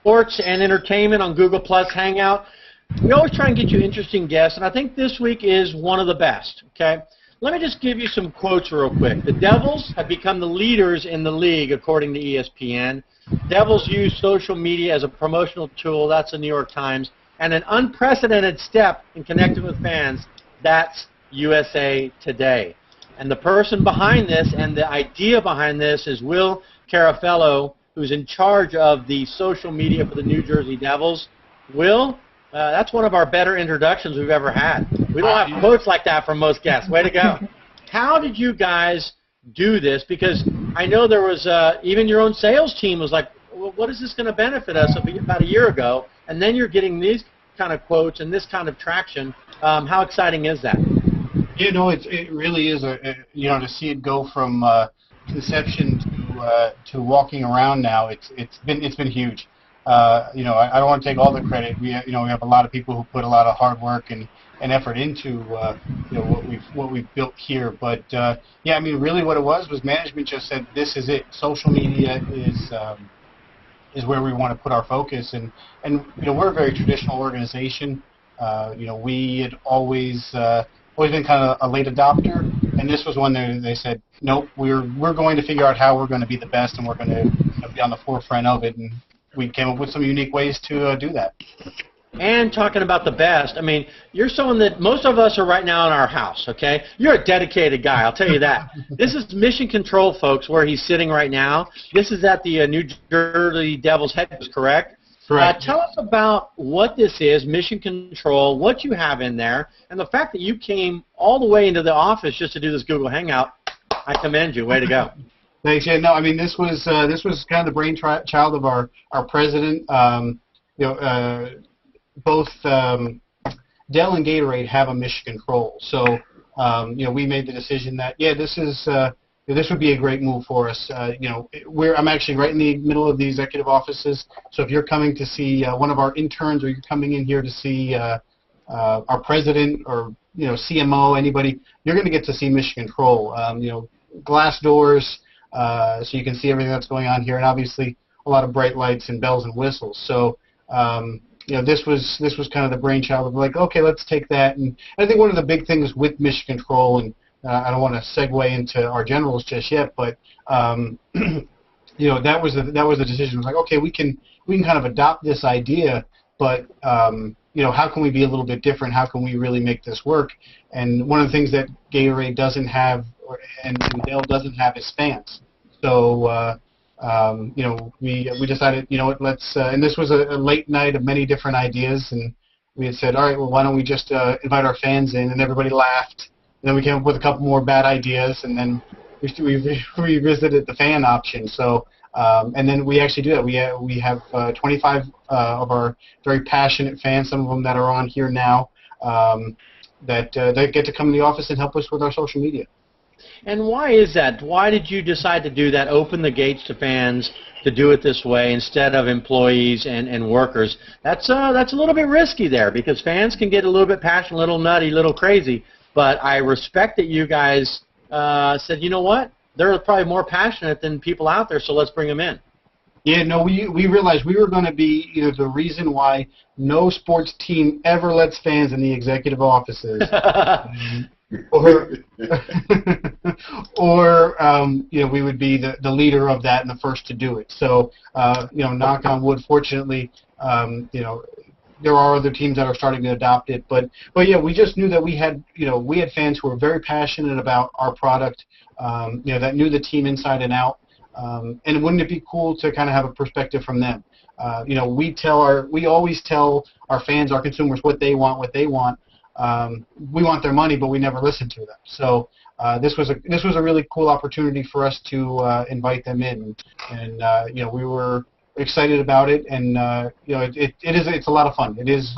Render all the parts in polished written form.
sports and entertainment on Google Plus Hangout. We always try and get you interesting guests, and I think this week is one of the best, okay? Let me just give you some quotes real quick. The Devils have become the leaders in the league, according to ESPN. Devils use social media as a promotional tool. That's the New York Times. And an unprecedented step in connecting with fans. That's USA Today. And the person behind this and the idea behind this is Will Carafello, who's in charge of the social media for the New Jersey Devils. Will, that's one of our better introductions we've ever had. We don't have quotes like that from most guests. Way to go. How did you guys do this? Because I know there was even your own sales team was like, well, what is this going to benefit us about a year ago? And then you're getting these kind of quotes and this kind of traction. How exciting is that? You know, it really is you know, to see it go from conception to walking around now. It's been huge. You know, I don't want to take all the credit. We have a lot of people who put a lot of hard work and effort into you know, what we've built here. But yeah, I mean, really, what it was management just said, this is it. Social media is where we want to put our focus. And you know, we're a very traditional organization. You know, we had always been kind of a late adopter, and this was one that they said, nope, we're going to figure out how we're going to be the best, and we're going to be on the forefront of it. And we came up with some unique ways to do that. And talking about the best, I mean, you're someone that most of us are right now in our house, okay? You're a dedicated guy, I'll tell you that. This is Mission Control, folks, where he's sitting right now. This is at the New Jersey Devils headquarters, correct? Correct. Tell us about what this is, Mission Control, what you have in there, and the fact that you came all the way into the office just to do this Google Hangout. I commend you. Way to go. Thanks. Yeah, no, I mean, this was kind of the brainchild of our president. You know, both Dell and Gatorade have a Mission Control, so you know, we made the decision that this would be a great move for us. You know, I'm actually right in the middle of the executive offices, so if you're coming to see one of our interns, or you're coming in here to see our president, or you know, CMO, anybody, you're going to get to see Mission Control. You know, glass doors, so you can see everything that's going on here, and obviously a lot of bright lights and bells and whistles. So you know, this was kind of the brainchild of like, okay, let's take that. And I think one of the big things with Mission Control, and I don't want to segue into our generals just yet, but you know, that was the decision. It was like, okay, we can kind of adopt this idea, but you know, how can we be a little bit different? How can we really make this work? And one of the things that Gatorade doesn't have, and Dell doesn't have, is fans. So you know, we decided, you know what, let's and this was a late night of many different ideas, and we had said, all right, well, why don't we just invite our fans in? And everybody laughed. And then we came up with a couple more bad ideas, and then we revisited the fan option. So and then we actually do that. We have 25 of our very passionate fans, some of them that are on here now, that get to come in the office and help us with our social media. And why is that? Why did you decide to do that, open the gates to fans, to do it this way instead of employees and workers? That's a little bit risky there, because fans can get a little bit passionate, a little nutty, a little crazy. But I respect that you guys said, you know what, they're probably more passionate than people out there, so let's bring them in. Yeah, no, we realized we were going to be, you know, the reason why no sports team ever lets fans in the executive offices. or you know, we would be the leader of that and the first to do it. So you know, knock on wood, fortunately, you know, there are other teams that are starting to adopt it, but yeah, we just knew that we had fans who were very passionate about our product, you know, that knew the team inside and out, and wouldn't it be cool to kind of have a perspective from them? You know, we always tell our fans, our consumers, what they want. We want their money, but we never listen to them. So this was a really cool opportunity for us to invite them in, and you know, we were excited about it, and you know, it's a lot of fun. It is.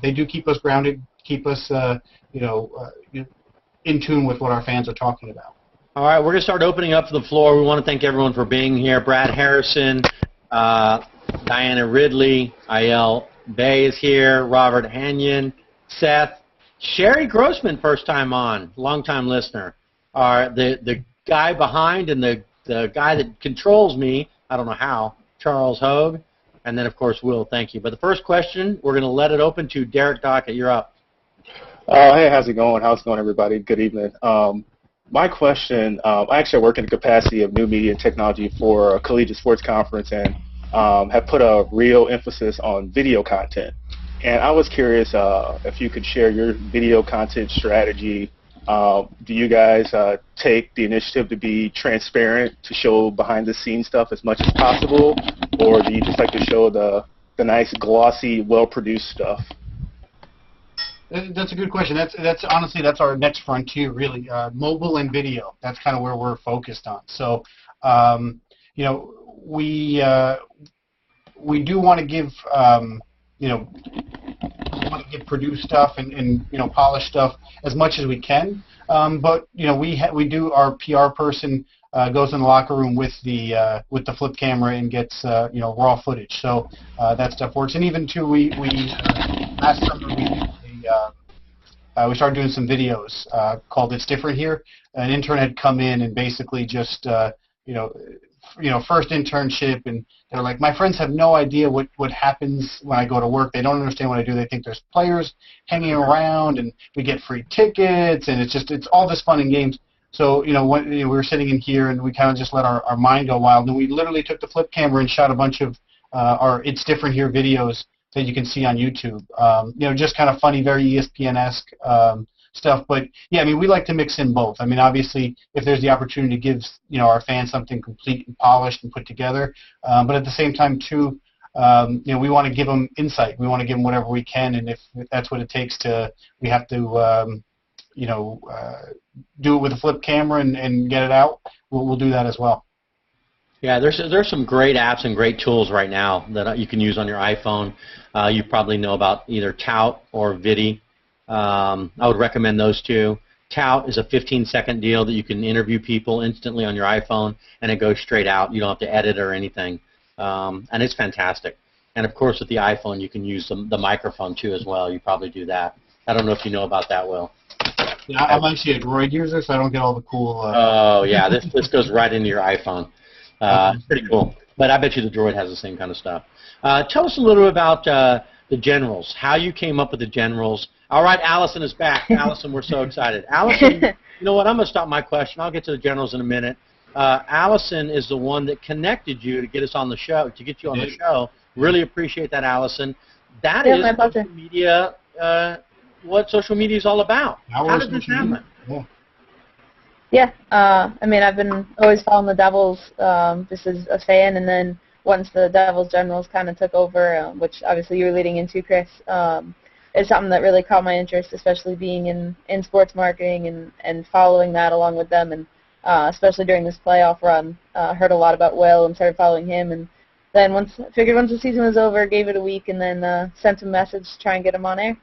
They do keep us grounded, keep us you know, in tune with what our fans are talking about. All right, we're going to start opening up the floor. We want to thank everyone for being here. Brad Harrison, Diana Ridley, Ayel Bay is here, Robert Hanyon, Seth, Sherry Grossman, first time on, long-time listener. The guy behind and the guy that controls me, I don't know how, Charles Hogue, and then, of course, Will, thank you. But the first question, we're going to let it open to Derek Dockett. You're up. Hey, how's it going? How's it going, everybody? Good evening. My question, I actually work in the capacity of new media and technology for a collegiate sports conference and have put a real emphasis on video content. And I was curious if you could share your video content strategy. Do you guys take the initiative to be transparent, to show behind-the-scenes stuff as much as possible, or do you just like to show the nice, glossy, well-produced stuff? That's a good question. That's honestly that's our next frontier, really. Mobile and video. That's kind of where we're focused on. So, you know, we do want to give you know, want to give produced stuff and you know, polished stuff as much as we can. But you know, we do, our PR person goes in the locker room with the flip camera and gets you know, raw footage. So that stuff works. And even too, we last summer we started doing some videos called "It's Different Here." An intern had come in and basically just you know, first internship, and they're like, my friends have no idea what happens when I go to work. They don't understand what I do. They think there's players hanging around, and we get free tickets, and it's all this fun and games. So, you know, when we were sitting in here, and we kind of just let our mind go wild, and we literally took the flip camera and shot a bunch of our "It's Different Here" videos that you can see on YouTube. You know, just kind of funny, very ESPN-esque stuff. But yeah, I mean, we like to mix in both. I mean, obviously, if there's the opportunity to give, you know, our fans something complete and polished and put together, but at the same time too, you know, we want to give them insight. We want to give them whatever we can, and if that's what it takes to, we have to, you know, do it with a flip camera and get it out. We'll do that as well. Yeah, there's some great apps and great tools right now that you can use on your iPhone. You probably know about either Tout or Vidi. I would recommend those two. Tout is a 15-second deal that you can interview people instantly on your iPhone, and it goes straight out. You don't have to edit or anything, and it's fantastic. And, of course, with the iPhone, you can use the microphone, too, as well. You probably do that. I don't know if you know about that, Will. Yeah, I'm actually a Droid user, so I don't get all the cool... Oh, yeah, this goes right into your iPhone. It's pretty cool. But I bet you the Droid has the same kind of stuff. Tell us a little about the generals, how you came up with the generals. All right, Allison is back. Allison, we're so excited. Allison, you know what? I'm going to stop my question. I'll get to the generals in a minute. Allison is the one that connected you to get us on the show, to get you on the show. Really appreciate that, Allison. That is social media, what social media is all about. How did this happen? Yeah, I mean, I've been always following the Devils just as a fan, and then once the Devils Generals kind of took over, which obviously you were leading into, Chris, it's something that really caught my interest, especially being in sports marketing and following that along with them, and especially during this playoff run. Heard a lot about Will and started following him, and then once the season was over, gave it a week, and then sent him a message to try and get him on air.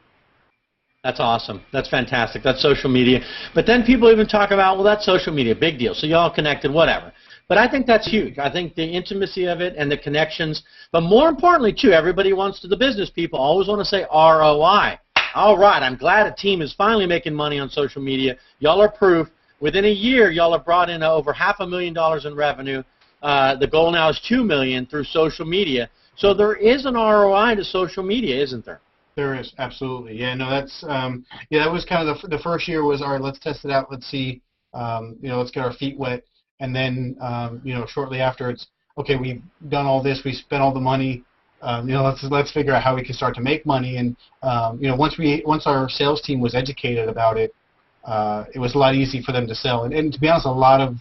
That's awesome. That's fantastic. That's social media. But then people even talk about, well, that's social media, big deal. So you all connected, whatever. But I think that's huge. I think the intimacy of it and the connections. But more importantly, too, everybody wants to, the business people always want to say ROI. All right, I'm glad a team is finally making money on social media. Y'all are proof. Within a year, y'all have brought in over $500,000 in revenue. The goal now is $2 million through social media. So there is an ROI to social media, isn't there? There is, absolutely. Yeah, no, that's yeah, that was kind of the first year was, all right, let's test it out. Let's see, you know, let's get our feet wet. And then, you know, shortly after, it's okay. We've done all this. We spent all the money. You know, let's figure out how we can start to make money. And you know, once our sales team was educated about it, it was a lot easier for them to sell. And to be honest, a lot of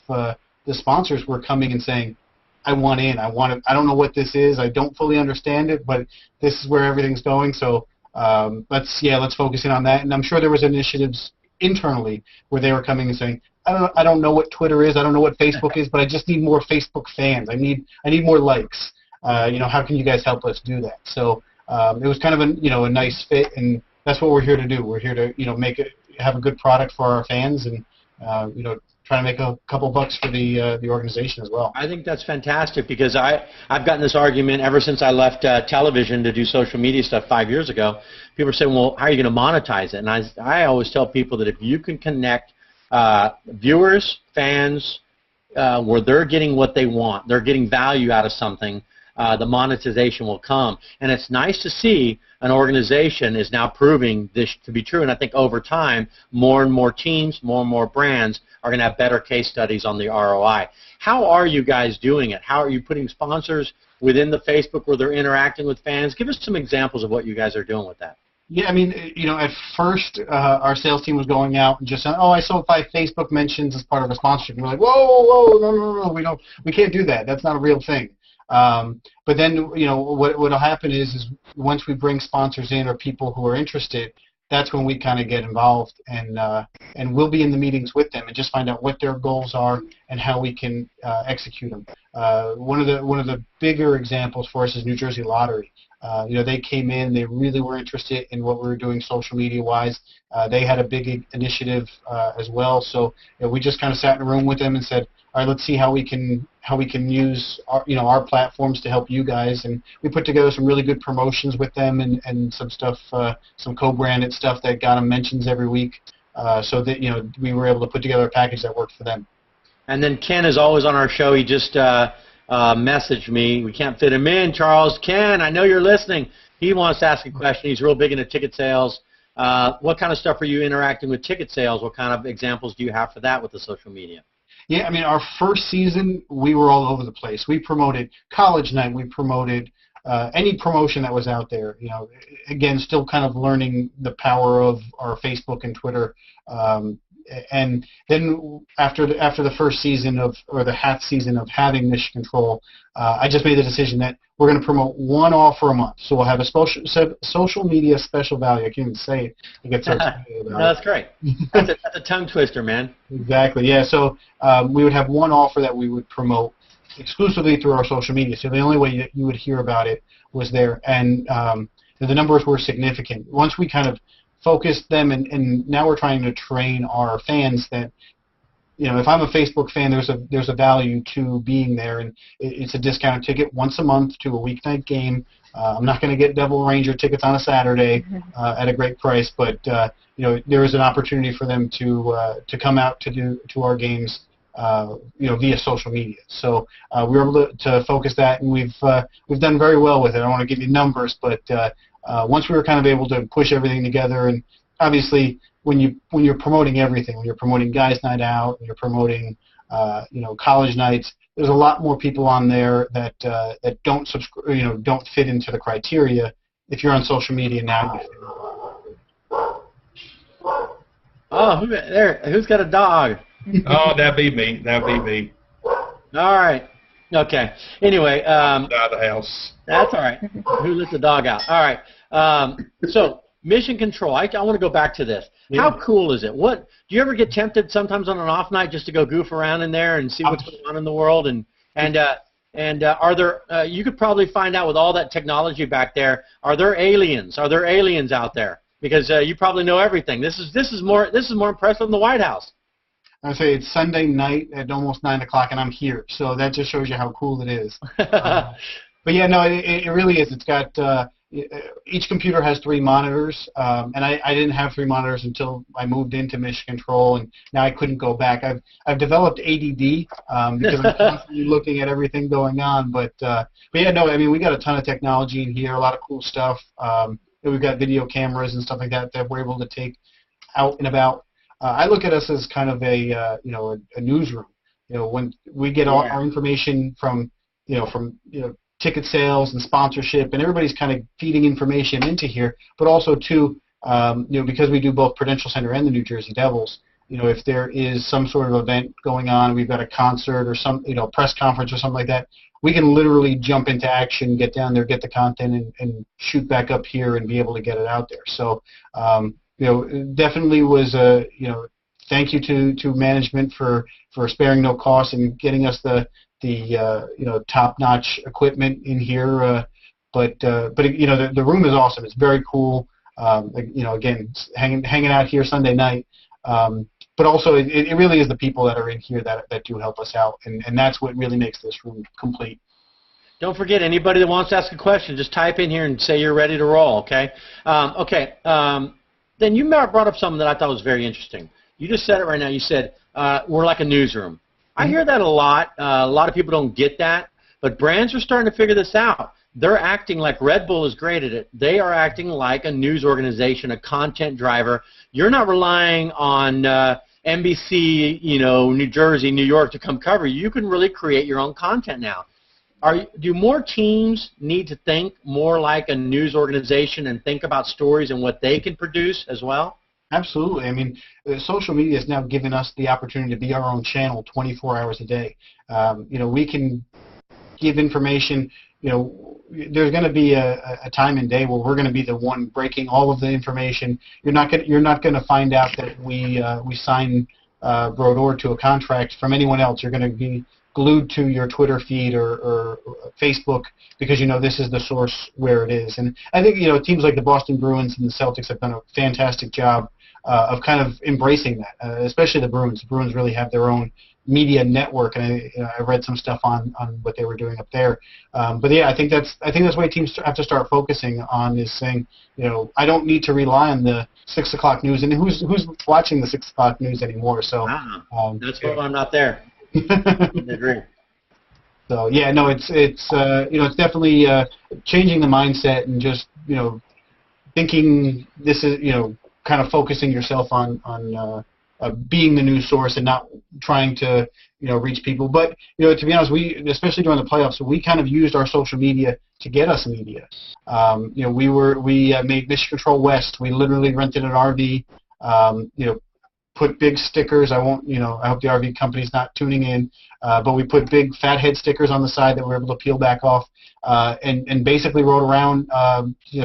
the sponsors were coming and saying, I want in. I want it. I don't know what this is. I don't fully understand it, but this is where everything's going. So let's focus in on that. And I'm sure there was initiatives internally where they were coming and saying, I don't know what Twitter is. I don't know what Facebook is, but I just need more Facebook fans. I need more likes. You know, how can you guys help us do that? So it was kind of a nice fit, and that's what we're here to do. We're here to have a good product for our fans, and you know, try to make a couple bucks for the organization as well. I think that's fantastic, because I've gotten this argument ever since I left television to do social media stuff 5 years ago. People are saying, well, how are you going to monetize it? And I always tell people that if you can connect viewers, fans, where they're getting what they want, they're getting value out of something, the monetization will come. And it's nice to see an organization is now proving this to be true. And I think over time, more and more teams, more and more brands are going to have better case studies on the ROI. How are you guys doing it? How are you putting sponsors within the Facebook where they're interacting with fans? Give us some examples of what you guys are doing with that. Yeah, I mean, at first our sales team was going out and just saying, "Oh, I saw 5 Facebook mentions as part of a sponsorship." And we're like, "Whoa, no, we can't do that. That's not a real thing." But then, what'll happen is once we bring sponsors in or people who are interested, that's when we kind of get involved and we'll be in the meetings with them and just find out what their goals are and how we can execute them. One of the bigger examples for us is New Jersey Lottery. They came in, they really were interested in what we were doing social media-wise. They had a big initiative as well, so we just kind of sat in a room with them and said, all right, let's see how we can use our platforms to help you guys. And we put together some really good promotions with them and some stuff, some co-branded stuff that got them mentions every week, so that we were able to put together a package that worked for them. And then Ken is always on our show. He just messaged me. We can't fit him in, Charles. Ken, I know you're listening. He wants to ask a question. He's real big into ticket sales. What kind of stuff are you interacting with ticket sales? What kind of examples do you have for that with the social media? Yeah, I mean, our first season, we were all over the place. We promoted College Night. We promoted any promotion that was out there. Again, still kind of learning the power of our Facebook and Twitter. And then after the first season or the half season of having Mission Control, I just made the decision that we're going to promote one offer a month. So we'll have a social media special value. I can't even say it. I get so excited about No, that's great. That's a tongue twister, man. Exactly. Yeah. So we would have one offer that we would promote exclusively through our social media. So the only way that you would hear about it was there, and the numbers were significant. Once we kind of focused them, and now we're trying to train our fans that, if I'm a Facebook fan, there's a value to being there, and it's a discounted ticket once a month to a weeknight game. I'm not going to get Devil Ranger tickets on a Saturday at a great price, but there is an opportunity for them to come out to our games, via social media. So we were able to focus that, and we've done very well with it. I don't want to give you numbers, but once we were kind of able to push everything together, and obviously when you're promoting everything, when you're promoting Guys Night Out, when you're promoting college nights, there's a lot more people on there that don't don't fit into the criteria. If you're on social media now, you fit. Oh, who's got a dog? Oh, that'd be me. All right. Okay. Anyway, out of the house. That's all right. Who let the dog out? All right. So Mission Control. I want to go back to this. Yeah. How cool is it? Do you ever get tempted sometimes on an off night just to go goof around in there and see what's going on in the world? And are there? You could probably find out with all that technology back there. Are there aliens? Are there aliens out there? Because you probably know everything. This is more impressive than the White House. I say it's Sunday night at almost 9 o'clock, and I'm here. So that just shows you how cool it is. But yeah, no, it really is. It's got each computer has 3 monitors, and I didn't have 3 monitors until I moved into Mission Control, and now I couldn't go back. I've developed ADD because I'm constantly looking at everything going on. But yeah, no, I mean, we got a ton of technology in here, a lot of cool stuff. We've got video cameras and stuff like that we're able to take out and about. I look at us as kind of a newsroom. When we get all our information from ticket sales and sponsorship, and everybody's kind of feeding information into here, but also too, because we do both Prudential Center and the New Jersey Devils. If there is some sort of event going on, we've got a concert or some press conference or something like that, we can literally jump into action, get down there, get the content, and shoot back up here and be able to get it out there. So. Definitely was thank you to management for sparing no cost and getting us the top-notch equipment in here. But the room is awesome. It's very cool. Again, hanging out here Sunday night. But also, it really is the people that are in here that do help us out, and that's what really makes this room complete. Don't forget, anybody that wants to ask a question, just type in here and say you're ready to roll, okay? Then you brought up something that I thought was very interesting. You just said it right now. You said, we're like a newsroom. I hear that a lot. A lot of people don't get that. But brands are starting to figure this out. They're acting like Red Bull is great at it. They are acting like a news organization, a content driver. You're not relying on NBC, New Jersey, New York to come cover you. You can really create your own content now. Do more teams need to think more like a news organization and think about stories and what they can produce as well? Absolutely. I mean, social media has now given us the opportunity to be our own channel 24 hours a day. We can give information. There's going to be a time and day where we're going to be the one breaking all of the information. You're not going to find out that we signed Brodeur to a contract from anyone else. You're going to be glued to your Twitter feed or Facebook because this is the source where it is. And I think teams like the Boston Bruins and the Celtics have done a fantastic job of kind of embracing that, especially the Bruins. The Bruins really have their own media network, and I read some stuff on what they were doing up there. But yeah, I think that's why teams have to start focusing on is saying, I don't need to rely on the 6 o'clock news, and who's watching the 6 o'clock news anymore? So that's why I'm not there. I agree. So yeah, no, it's definitely changing the mindset and just thinking this is kind of focusing yourself on being the news source and not trying to reach people. But to be honest, we especially during the playoffs, we kind of used our social media to get us media. We made Mission Control West. We literally rented an RV. Put big stickers. I hope the RV company's not tuning in, but we put big fat head stickers on the side that we're able to peel back off, and basically rode around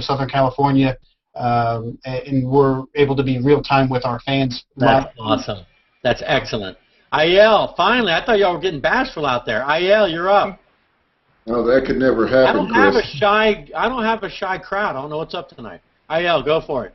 Southern California, and we're able to be real time with our fans. That's awesome. That's excellent. IL, finally, I thought y'all were getting bashful out there. IL, you're up. Oh, that could never happen. I don't have a shy crowd. I don't know what's up tonight. IL, go for it.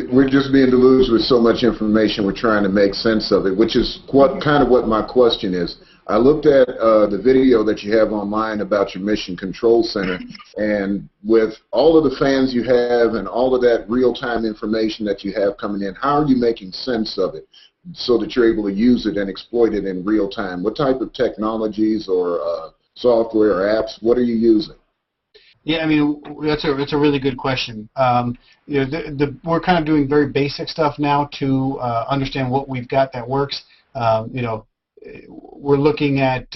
We're just being deluged with so much information. We're trying to make sense of it, which is kind of what my question is. I looked at the video that you have online about your Mission Control Center, and with all of the fans you have and all of that real-time information that you have coming in, how are you making sense of it so that you're able to use it and exploit it in real time? What type of technologies or software or apps, what are you using? Yeah, I mean, that's a really good question. We're kind of doing very basic stuff now to understand what we've got that works. We're looking at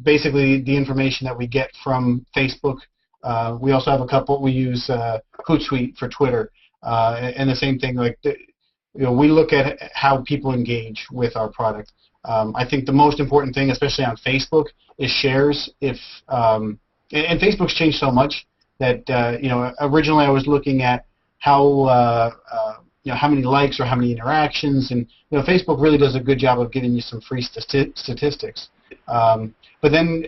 basically the information that we get from Facebook. We also have a couple. We use Hootsuite for Twitter, and the same thing. We look at how people engage with our product. I think the most important thing, especially on Facebook, is shares. And Facebook's changed so much that originally I was looking at how many likes or how many interactions, and Facebook really does a good job of giving you some free statistics. But then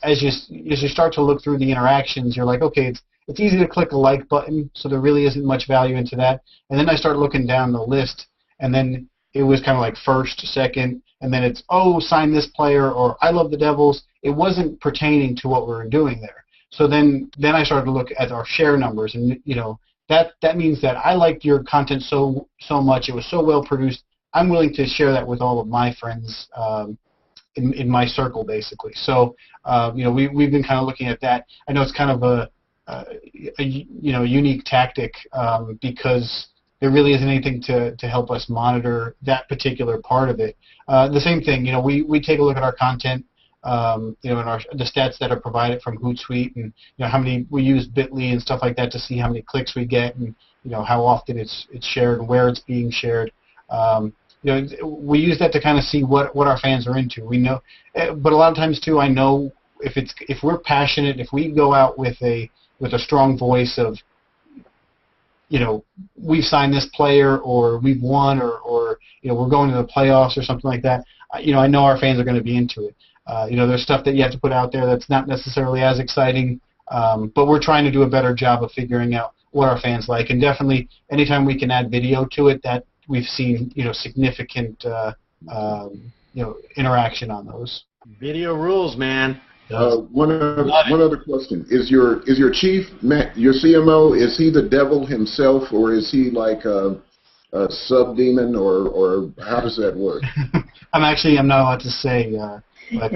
as you start to look through the interactions, you're like, okay, it's easy to click a like button, so there really isn't much value into that. And then I start looking down the list, and then it was kind of like first, second, and then it's, sign this player, or I love the Devils. It wasn't pertaining to what we were doing there. So then I started to look at our share numbers, and that means that I liked your content so much. It was so well produced. I'm willing to share that with all of my friends in my circle, basically. So we've been kind of looking at that. I know it's kind of a unique tactic because there really isn't anything to help us monitor that particular part of it. The same thing, we take a look at our content, and the stats that are provided from Hootsuite, and how many we use Bitly and stuff like that to see how many clicks we get, and how often it's shared and where it's being shared. We use that to kind of see what our fans are into. We know, but a lot of times too, I know if we're passionate, if we go out with a strong voice of we've signed this player, or we've won, or we're going to the playoffs or something like that. I know our fans are going to be into it. There's stuff that you have to put out there that's not necessarily as exciting, but we're trying to do a better job of figuring out what our fans like. And definitely, anytime we can add video to it, that we've seen significant interaction on those. Video rules, man. One other question: Is your chief, your CMO, is he the devil himself, or is he like a sub demon, or how does that work? I'm not allowed to say But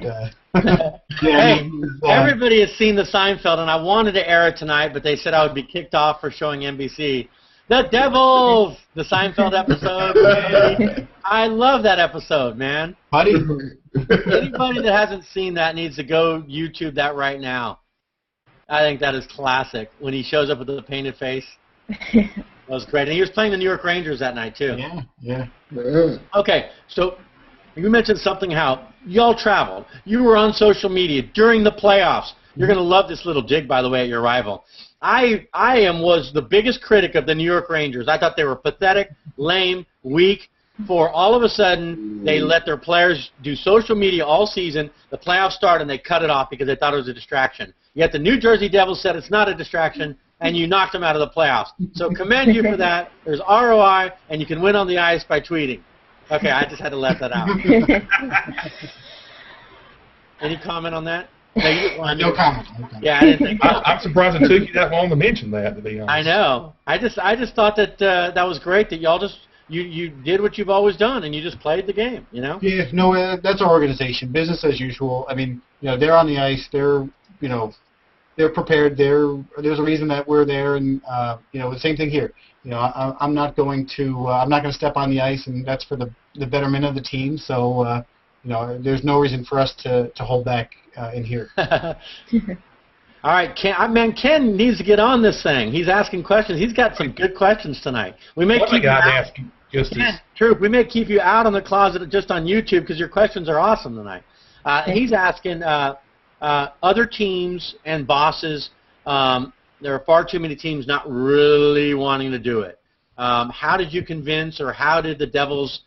hey, everybody has seen the Seinfeld, and I wanted to air it tonight, but they said I would be kicked off for showing NBC. The Devils, the Seinfeld episode. I love that episode, man. Buddy, Anybody that hasn't seen that needs to go YouTube that right now. I think that is classic. When he shows up with the painted face, that was great. And he was playing the New York Rangers that night too. Yeah. Okay, so you mentioned something how y'all traveled. You were on social media during the playoffs. You're going to love this little dig, by the way, at your rival. I was the biggest critic of the New York Rangers. I thought they were pathetic, lame, weak. For all of a sudden, they let their players do social media all season. The playoffs start, and they cut it off because they thought it was a distraction. Yet the New Jersey Devils said it's not a distraction, and you knocked them out of the playoffs. So commend you for that. There's ROI, and you can win on the ice by tweeting. Okay, I just had to let that out. Any comment on that? No comment. Yeah, I didn't think so. I'm surprised it took you that long to mention that, to be honest. I know. I just thought that that was great that y'all just you did what you've always done and you just played the game. You know. Yeah. No, that's our organization. Business as usual. I mean, they're on the ice. They're they're prepared. There's a reason that we're there, and the same thing here. I'm not going to step on the ice, and that's for the betterment of the team. So there's no reason for us to hold back in here. All right, Ken needs to get on this thing. He's asking questions. He's got some good questions tonight. We may keep we may keep you out on the closet just on YouTube because your questions are awesome tonight. He's asking other teams and bosses. There are far too many teams not really wanting to do it. How did you convince, or how did the Devils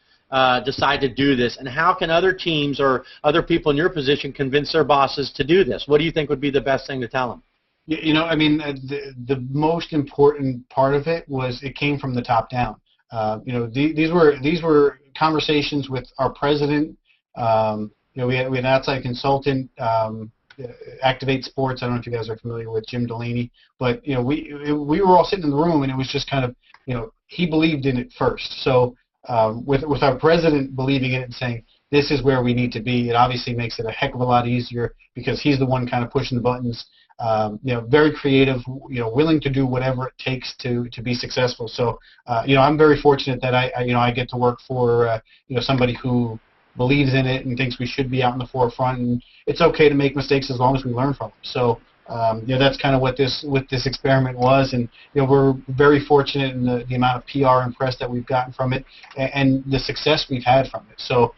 decide to do this, and how can other teams or other people in your position convince their bosses to do this? What do you think would be the best thing to tell them? The most important part of it was it came from the top down. These were conversations with our president. We had an outside consultant, Activate Sports. I don't know if you guys are familiar with Jim Delaney, but we were all sitting in the room, and it was just kind of he believed in it first. So with our president believing in it and saying this is where we need to be, it obviously makes it a heck of a lot easier because he's the one kind of pushing the buttons. Very creative, willing to do whatever it takes to be successful. So, I'm very fortunate that I get to work for somebody who believes in it and thinks we should be out in the forefront, and it's okay to make mistakes as long as we learn from them. So, that's kind of what this experiment was, and we're very fortunate in the amount of PR and press that we've gotten from it, and the success we've had from it. So,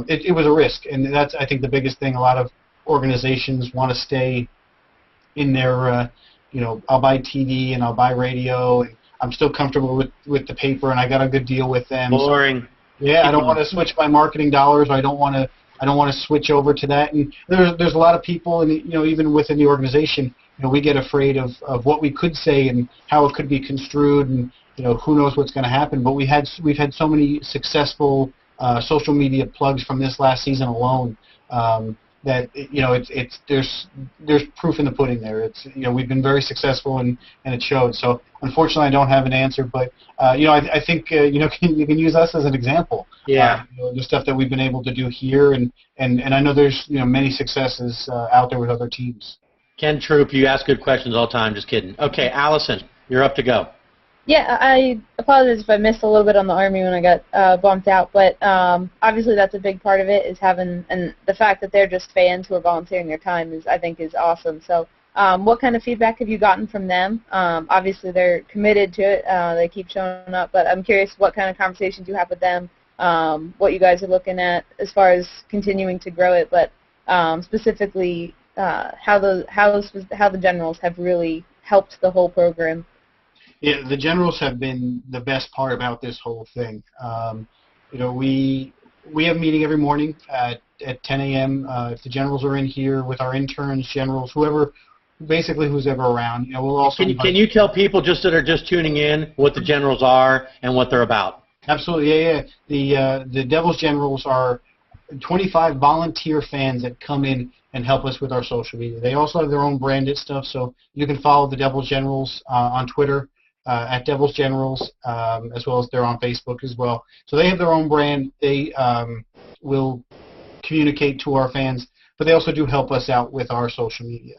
it was a risk, and that's I think the biggest thing. A lot of organizations want to stay in their, I'll buy TV and I'll buy radio, and I'm still comfortable with the paper, and I got a good deal with them. Boring. So, yeah, I don't want to switch my marketing dollars. I don't want to switch over to that. And there's a lot of people, and even within the organization, we get afraid of what we could say and how it could be construed, and who knows what's going to happen. But we've had so many successful social media plugs from this last season alone. That there's proof in the pudding there. It's we've been very successful and it showed. So unfortunately I don't have an answer, but I think you can use us as an example. Yeah. The stuff that we've been able to do here, and I know there's many successes out there with other teams. Ken Troop, you ask good questions all the time. Just kidding. Okay, Allison, you're up to go. Yeah, I apologize if I missed a little bit on the Army when I got bumped out, but obviously that's a big part of it, is having, and the fact that they're just fans who are volunteering their time I think is awesome. So what kind of feedback have you gotten from them? Obviously they're committed to it, they keep showing up, but I'm curious what kind of conversations you have with them, what you guys are looking at as far as continuing to grow it, but specifically how the Generals have really helped the whole program. Yeah, the Generals have been the best part about this whole thing. We have a meeting every morning at 10 a.m. If the Generals are in here with our interns, generals, who's ever around, we'll also. Can you tell people that are just tuning in what the Generals are and what they're about? Absolutely, yeah. The Devils Generals are 25 volunteer fans that come in and help us with our social media. They also have their own branded stuff, so you can follow the Devils Generals on Twitter. At Devils Generals, as well as they're on Facebook as well. So they have their own brand. They will communicate to our fans, but they also do help us out with our social media.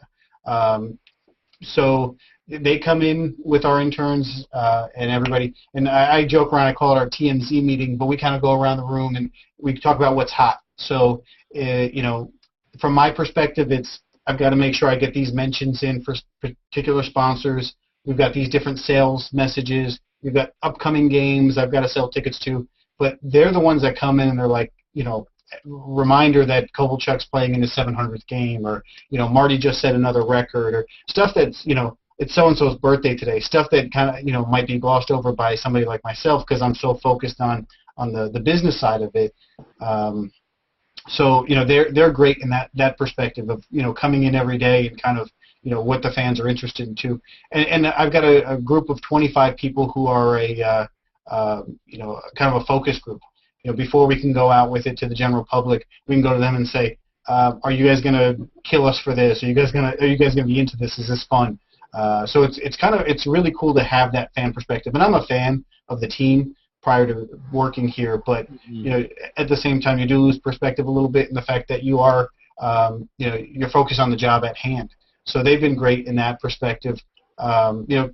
So they come in with our interns and everybody, and I joke around, I call it our TMZ meeting, but we kind of go around the room and we talk about what's hot. So, you know, from my perspective, I've got to make sure I get these mentions in for particular sponsors. We've got these different sales messages. We've got upcoming games I've got to sell tickets to. But they're the ones that come in and they're like, you know, reminder that Kovalchuk's playing in his 700th game, or, you know, Marty just set another record, or stuff that's, you know, it's so-and-so's birthday today, stuff that kind of, you know, might be glossed over by somebody like myself because I'm so focused on the business side of it. So, you know, they're great in that perspective of, you know, coming in every day and kind of, you know, what the fans are interested in too. And I've got a group of 25 people who are you know, kind of a focus group. You know, before we can go out with it to the general public, we can go to them and say, are you guys going to kill us for this? Are you guys going to be into this? Is this fun? So it's really cool to have that fan perspective. And I'm a fan of the team prior to working here, but you know, at the same time, you do lose perspective a little bit in the fact that you are, you know, you're focused on the job at hand. So they've been great in that perspective. You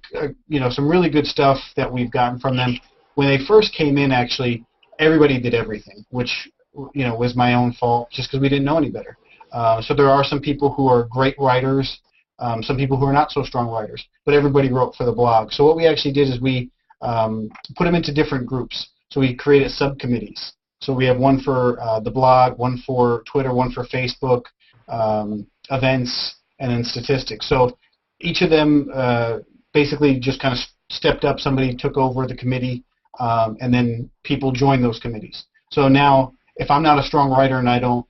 know, some really good stuff that we've gotten from them. When they first came in, actually, everybody did everything, which, you know, was my own fault just because we didn't know any better. So there are some people who are great writers, some people who are not so strong writers, but everybody wrote for the blog. So what we actually did is we put them into different groups. So we created subcommittees. So we have one for the blog, one for Twitter, one for Facebook, events, and then statistics. So each of them basically just kind of stepped up. Somebody took over the committee, and then people joined those committees. So now, if I'm not a strong writer and I don't,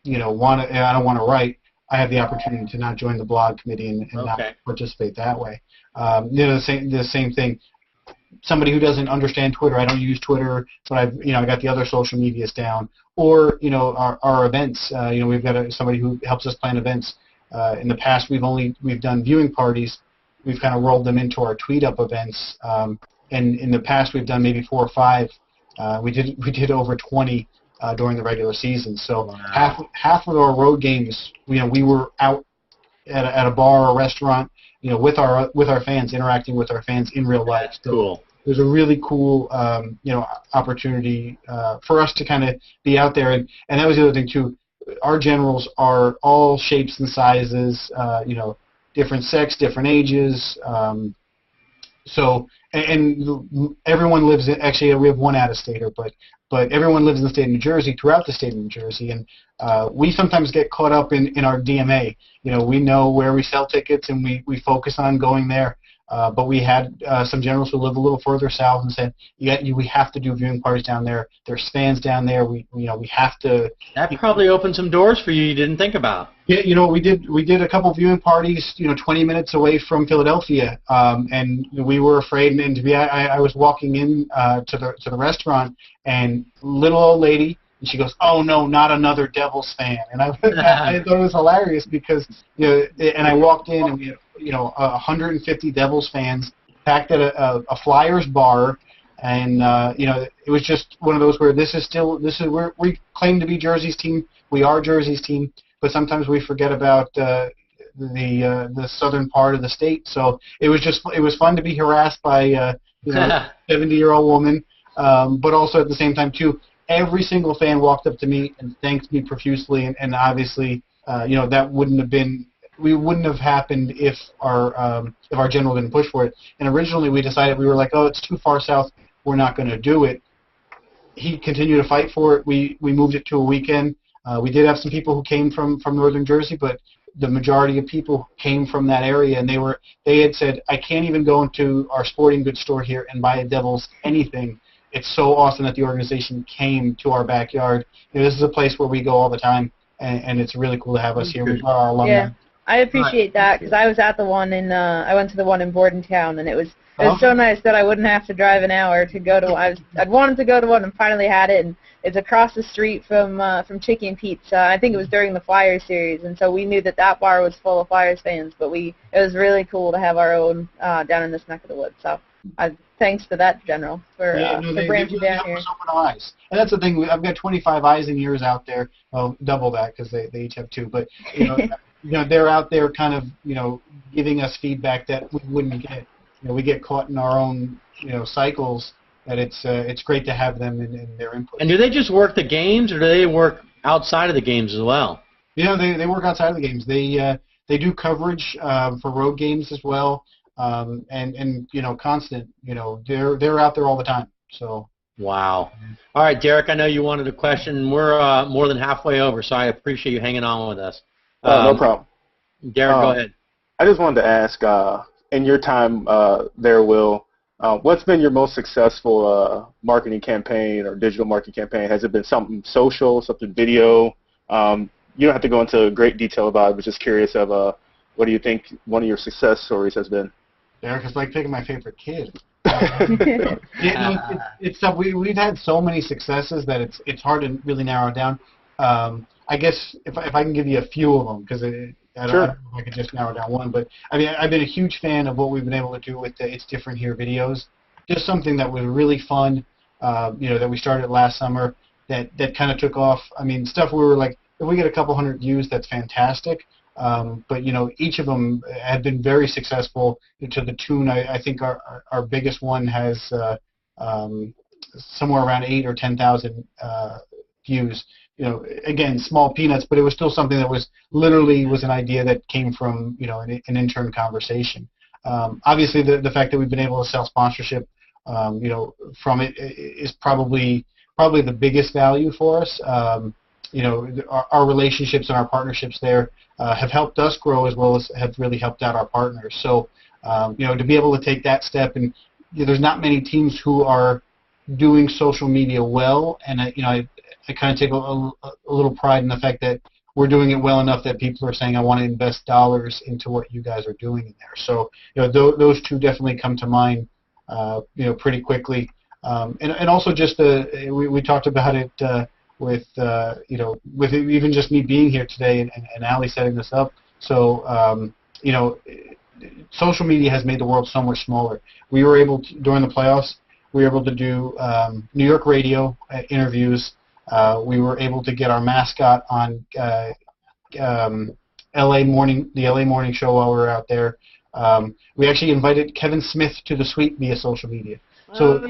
you know, I don't want to write, I have the opportunity to not join the blog committee and not participate that way. You know, the same thing. Somebody who doesn't understand Twitter, I don't use Twitter, but I got the other social medias down. Or, you know, our events. You know, we've got somebody who helps us plan events. In the past, we've done viewing parties. We've kind of rolled them into our tweet up events. And in the past, we've done maybe 4 or 5. We did over 20 during the regular season. So half of our road games, you know, we were out at a bar or a restaurant, you know, with our fans, interacting with our fans in real life. That's cool. It was a really cool, you know, opportunity for us to kind of be out there, and that was the other thing too. Our generals are all shapes and sizes, you know, different sex, different ages. So, and everyone lives in, actually we have one out-of-stater, but everyone lives in the state of New Jersey, throughout the state of New Jersey, and we sometimes get caught up in our DMA. You know, we know where we sell tickets, and we focus on going there. But we had some generals who live a little further south and said, we have to do viewing parties down there. There's fans down there. We have to. That probably opened some doors for you didn't think about. Yeah, you know, we did a couple viewing parties, you know, 20 minutes away from Philadelphia, and we were afraid. And to be, I was walking in to the restaurant, and little old lady, and she goes, "Oh no, not another Devils fan!" And I thought it was hilarious because, you know, and I walked in and we had, you know, 150 Devils fans packed at a Flyers bar, and you know, it was just one of those where we claim to be Jersey's team. We are Jersey's team, but sometimes we forget about the southern part of the state. So it was fun to be harassed by you know, 70-year-old woman, but also at the same time too, every single fan walked up to me and thanked me profusely, and obviously you know, that wouldn't have happened if our general didn't push for it. And originally we decided, we were like, oh, it's too far south, we're not going to do it. He continued to fight for it. We moved it to a weekend. We did have some people who came from northern Jersey, but the majority of people came from that area, and they had said, I can't even go into our sporting goods store here and buy a Devils anything. It's so awesome that the organization came to our backyard. You know, this is a place where we go all the time, and it's really cool to have us here. We've got our alumni. Yeah. I appreciate that because I was at the one I went to the one in Bordentown, and it was so nice that I wouldn't have to drive an hour to go to. I'd wanted to go to one and finally had it, and it's across the street from Chicken Pizza. I think it was during the Flyers series, and so we knew that bar was full of Flyers fans. But it was really cool to have our own down in this neck of the woods. So thanks to that general for branching down here. Open eyes, and that's the thing. I've got 25 eyes and ears out there. Well, double that because they each have 2. But they're out there, kind of giving us feedback that we wouldn't get. We get caught in our own cycles. That it's great to have them in their input. And do they just work the games, or do they work outside of the games as well? They work outside of the games. They do coverage for road games as well, and constant. They're out there all the time. So. Wow. All right, Derek. I know you wanted a question. We're more than halfway over, so I appreciate you hanging on with us. No problem. Derek, go ahead. I just wanted to ask, in your time there, Will, what's been your most successful marketing campaign or digital marketing campaign? Has it been something social, something video? You don't have to go into great detail about it, but just curious of what do you think one of your success stories has been? Derek, it's like picking my favorite kid. It's tough. We've had so many successes that it's hard to really narrow it down. I guess if I can give you a few of them, because I don't know if I could just narrow down one, but I mean, I've been a huge fan of what we've been able to do with the It's Different Here videos. Just something that was really fun, that we started last summer that kind of took off. I mean, stuff we were like, if we get a couple hundred views, that's fantastic. But each of them have been very successful to the tune. I think our biggest one has somewhere around 8,000 or 10,000 views. Again, small peanuts, but it was still something that was literally an idea that came from an intern conversation. Obviously, the fact that we've been able to sell sponsorship, from it is probably the biggest value for us. Our relationships and our partnerships there have helped us grow as well as have really helped out our partners. So, to be able to take that step, and there's not many teams who are doing social media well, and I kind of take a little pride in the fact that we're doing it well enough that people are saying, I want to invest dollars into what you guys are doing in there. So, those two definitely come to mind, pretty quickly. And also just we talked about it with even just me being here today and Allie setting this up. So, social media has made the world so much smaller. We were able to, during the playoffs, we were able to do New York radio interviews. We were able to get our mascot on the LA morning show while we were out there. We actually invited Kevin Smith to the suite via social media. So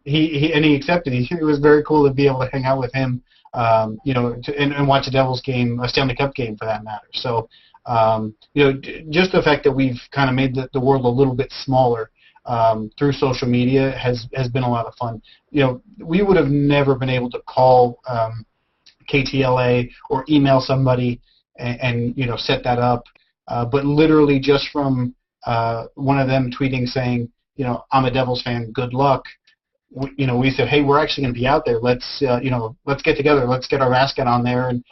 he accepted. It was very cool to be able to hang out with him, and watch a Devils game, a Stanley Cup game for that matter. So, just the fact that we've kind of made the world a little bit smaller through social media has been a lot of fun. We would have never been able to call KTLA or email somebody and set that up, but literally just from one of them tweeting saying, I'm a Devils fan, good luck. We said, hey, we're actually going to be out there. Let's get together. Let's get our mascot on there. And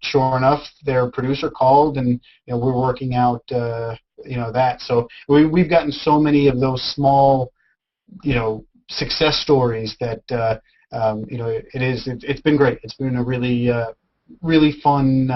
sure enough, their producer called, and we're working out that. So we've gotten so many of those small success stories that it's been great. It's been a really fun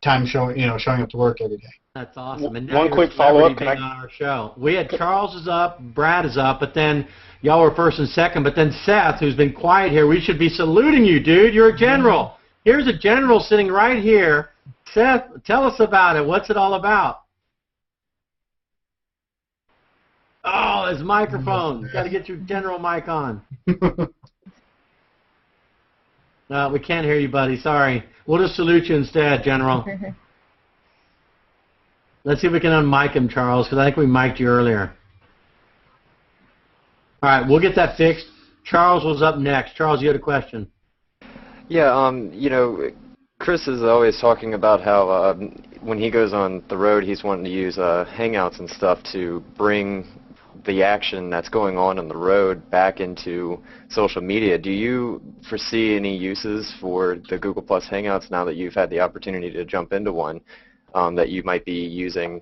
time showing up to work every day. That's awesome. And one quick follow-up. On our show, we had Charles is up, Brad is up, but then y'all were first and second. But then Seth, who's been quiet here, we should be saluting you, dude. You're a general. Here's a general sitting right here. Seth, tell us about it. What's it all about? Oh, his microphone. Got to get your general mic on. No, we can't hear you, buddy. Sorry. We'll just salute you instead, General. Let's see if we can unmic him, Charles, because I think we mic'd you earlier. All right, we'll get that fixed. Charles was up next. Charles, you had a question. Yeah, Chris is always talking about how when he goes on the road, he's wanting to use Hangouts and stuff to bring the action that's going on the road back into social media. Do you foresee any uses for the Google Plus Hangouts now that you've had the opportunity to jump into one that you might be using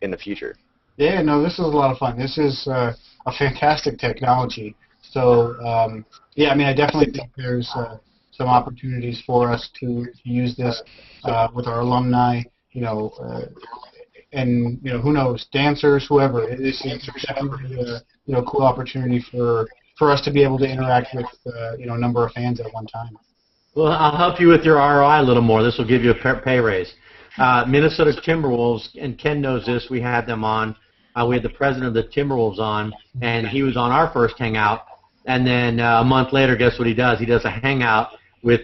in the future? Yeah, no, this is a lot of fun. This is a fantastic technology. So, I mean, I definitely think there's some opportunities for us to use this with our alumni, and who knows, dancers, whoever. It's definitely a cool opportunity for us to be able to interact with a number of fans at one time. Well, I'll help you with your ROI a little more. This will give you a pay raise. Minnesota Timberwolves, and Ken knows this, we had them on. We had the president of the Timberwolves on, and he was on our first hangout. And then a month later, guess what he does? He does a hangout with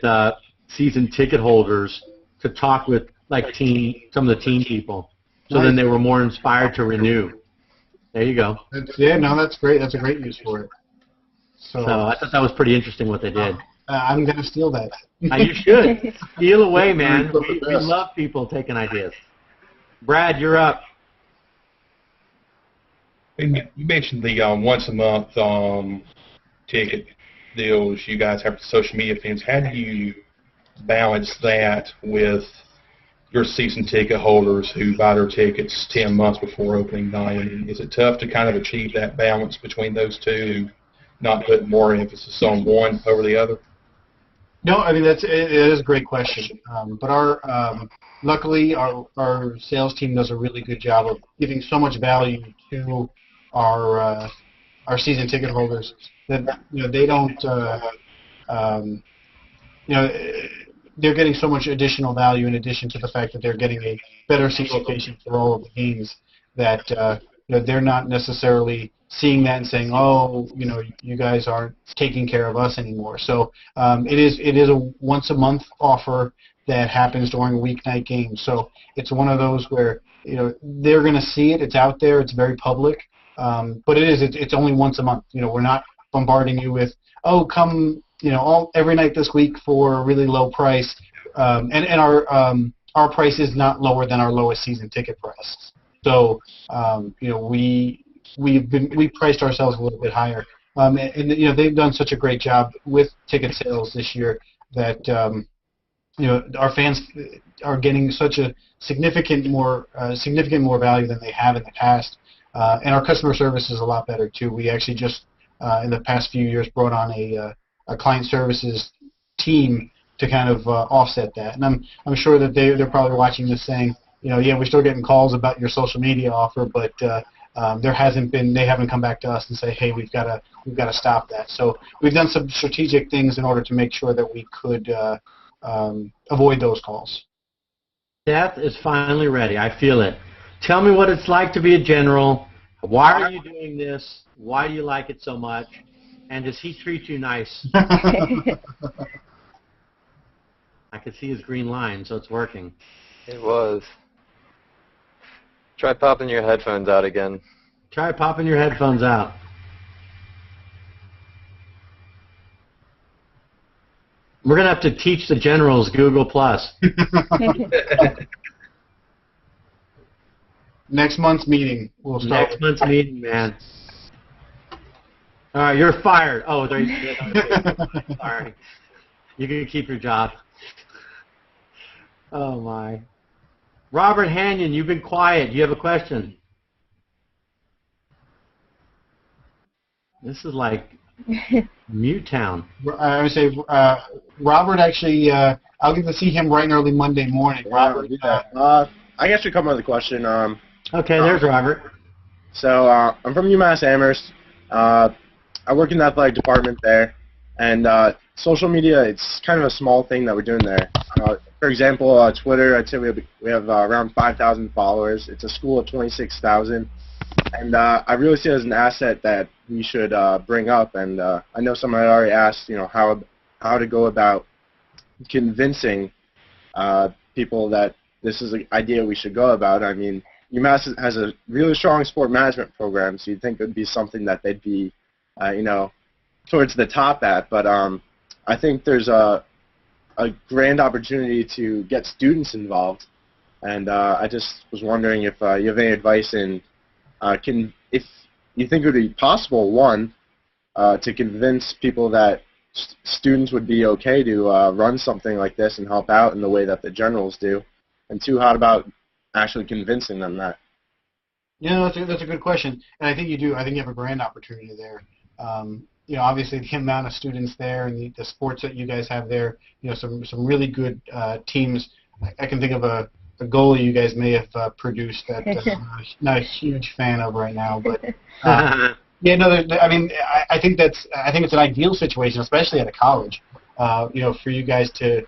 season ticket holders to talk with some of the team people. So then they were more inspired to renew. There you go. That's great. That's a great use for it. So I thought that was pretty interesting what they did. I'm going to steal that. You should. Steal away, man. We love people taking ideas. Brad, you're up. You mentioned the once-a-month ticket deals you guys have for social media fans. How do you balance that with your season ticket holders who buy their tickets 10 months before opening night? And is it tough to kind of achieve that balance between those two, not put more emphasis on one over the other? No, I mean it is a great question. But luckily our sales team does a really good job of giving so much value to our season ticket holders that they don't they're getting so much additional value in addition to the fact that they're getting a better seat location for all of the games that they're not necessarily seeing that and saying, oh, you guys aren't taking care of us anymore. So it is a once a month offer that happens during a weeknight game. So it's one of those where they're going to see it. It's out there. It's very public. But it's only once a month. We're not bombarding you with, oh, come every night this week for a really low price. And our price is not lower than our lowest season ticket price. So we priced ourselves a little bit higher, and they've done such a great job with ticket sales this year that our fans are getting such a significant more value than they have in the past, and our customer service is a lot better too. We actually just in the past few years brought on a client services team to kind of offset that, and I'm sure that they're probably watching this saying, we're still getting calls about your social media offer, but they haven't come back to us and say, hey, we've got to stop that. So we've done some strategic things in order to make sure that we could avoid those calls. Seth is finally ready. I feel it. Tell me what it's like to be a general. Why are you doing this? Why do you like it so much? And does he treat you nice? I could see his green line, so it's working. It was. Try popping your headphones out again. Try popping your headphones out. We're going to have to teach the generals Google+. Next month's meeting, we'll start. Next month's meeting, man. All right, you're fired. Oh, there you go. Sorry. You can keep your job. Oh, my. Robert Hanyon, you've been quiet. Do you have a question? This is like Mewtown. I would say Robert actually, I'll get to see him bright and early Monday morning. Robert, I guess we come with a question. Okay, there's Robert. So I'm from UMass Amherst. I work in the athletic department there, and social media, it's kind of a small thing that we're doing there. For example, Twitter, I'd say we have around 5,000 followers. It's a school of 26,000. And I really see it as an asset that we should bring up. And I know someone had already asked, how to go about convincing people that this is an idea we should go about. I mean, UMass has a really strong sport management program, so you'd think it would be something that they'd be, towards the top at. But I think there's a grand opportunity to get students involved. And I just was wondering if you have any advice in if you think it would be possible, one, to convince people that students would be okay to run something like this and help out in the way that the generals do, and two, how about actually convincing them that? Yeah, that's a good question, and I think you do. I think you have a grand opportunity there. Obviously the amount of students there and the sports that you guys have there, some really good teams. I can think of goalie you guys may have produced that I'm not a huge fan of right now. But yeah, no, I mean, I think it's an ideal situation, especially at a college. For you guys to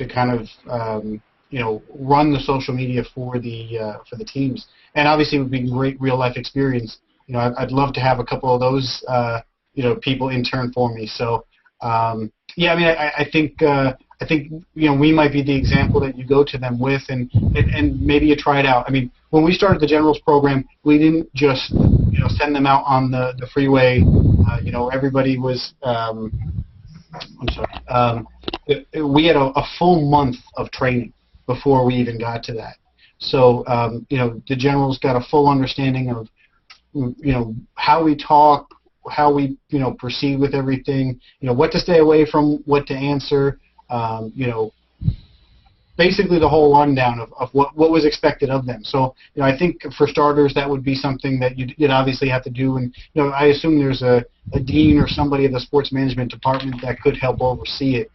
kind of run the social media for the teams, and obviously it would be a great real life experience. I'd love to have a couple of those people intern for me. So yeah, I mean, I think we might be the example that you go to them with, and maybe you try it out. I mean, when we started the Generals program, we didn't just send them out on the freeway. Everybody was. I'm sorry. We had a full month of training before we even got to that. So the Generals got a full understanding of how we talk, how we proceed with everything, what to stay away from, what to answer, basically the whole rundown of what was expected of them. So I think for starters that would be something that you'd obviously have to do, and I assume there's a dean or somebody in the sports management department that could help oversee it.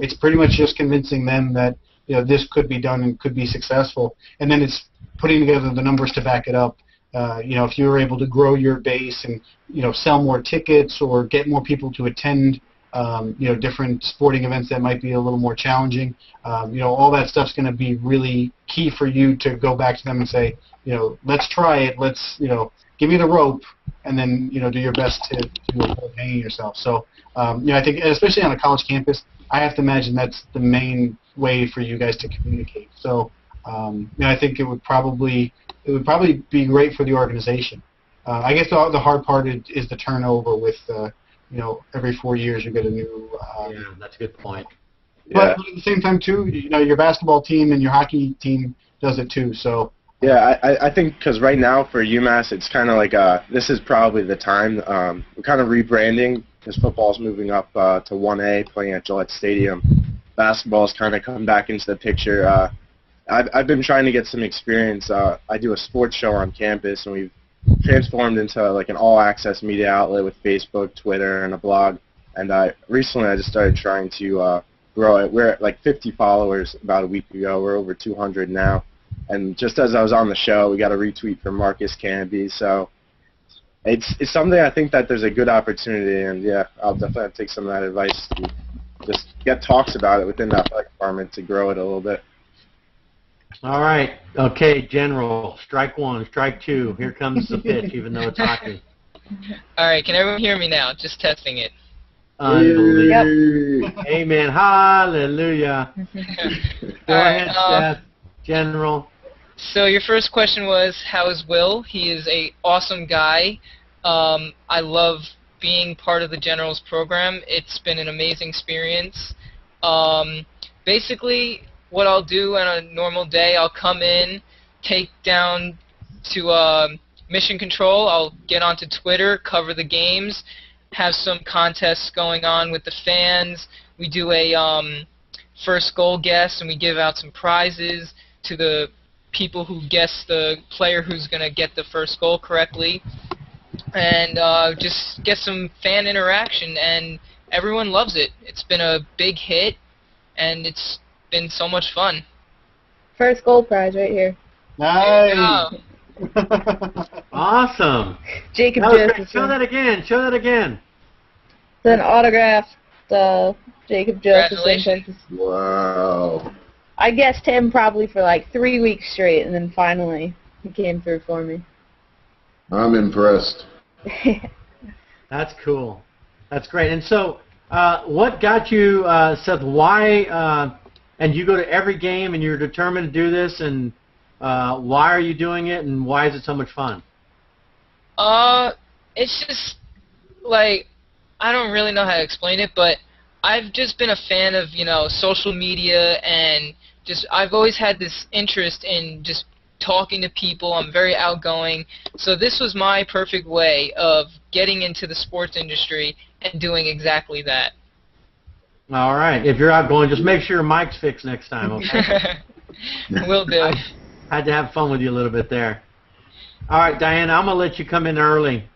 It's pretty much just convincing them that this could be done and could be successful, and then it's putting together the numbers to back it up. If you were able to grow your base and sell more tickets or get more people to attend different sporting events that might be a little more challenging, all that stuff's going to be really key for you to go back to them and say, let's try it, let's give me the rope, and then do your best to avoid hanging yourself. So I think especially on a college campus, I have to imagine that's the main way for you guys to communicate. So I think it would probably be great for the organization. I guess the hard part is the turnover with, every 4 years you get a new... yeah, that's a good point. But at the same time, too, your basketball team and your hockey team does it, too, so... Yeah, I think because right now for UMass, it's kind of like this is probably the time. We're kind of rebranding because football's moving up to 1A, playing at Gillette Stadium. Basketball's kind of come back into the picture. I've been trying to get some experience. I do a sports show on campus, and we've transformed into like an all-access media outlet with Facebook, Twitter, and a blog. And recently I just started trying to grow it. We're at like 50 followers about a week ago. We're over 200 now. And just as I was on the show, we got a retweet from Marcus Canby. So it's something I think that there's a good opportunity. And, yeah, I'll definitely take some of that advice to just get talks about it within the athletic department to grow it a little bit. All right. Okay, General. Strike one. Strike two. Here comes the pitch, even though it's hockey. All right. Can everyone hear me now? Just testing it. Unbelievable. Yep. Amen. Hallelujah. Go ahead, Seth. General. So your first question was, how is Will? He is an awesome guy. I love being part of the Generals program. It's been an amazing experience. Basically, what I'll do on a normal day, I'll come in, take down to Mission Control. I'll get onto Twitter, cover the games, have some contests going on with the fans. We do a first goal guess, and we give out some prizes to the people who guess the player who's going to get the first goal correctly, and just get some fan interaction, and everyone loves it. It's been a big hit, and it's been so much fun. First goal prize right here. Nice. Awesome. Jacob Josephson. Show that again. Show that again. It's an autographed Jacob Josephson. Congratulations. Wow. I guessed him probably for like 3 weeks straight, and then finally he came through for me. I'm impressed. That's cool. That's great. And so, what got you, Seth? Why? And you go to every game, and you're determined to do this. And why are you doing it? And why is it so much fun? It's just like, I don't really know how to explain it, but I've just been a fan of social media, and I've always had this interest in just talking to people. I'm very outgoing, so this was my perfect way of getting into the sports industry and doing exactly that. All right. If you're outgoing, just make sure your mic's fixed next time, okay? Will do. I had to have fun with you a little bit there. All right, Diana, I'm going to let you come in early.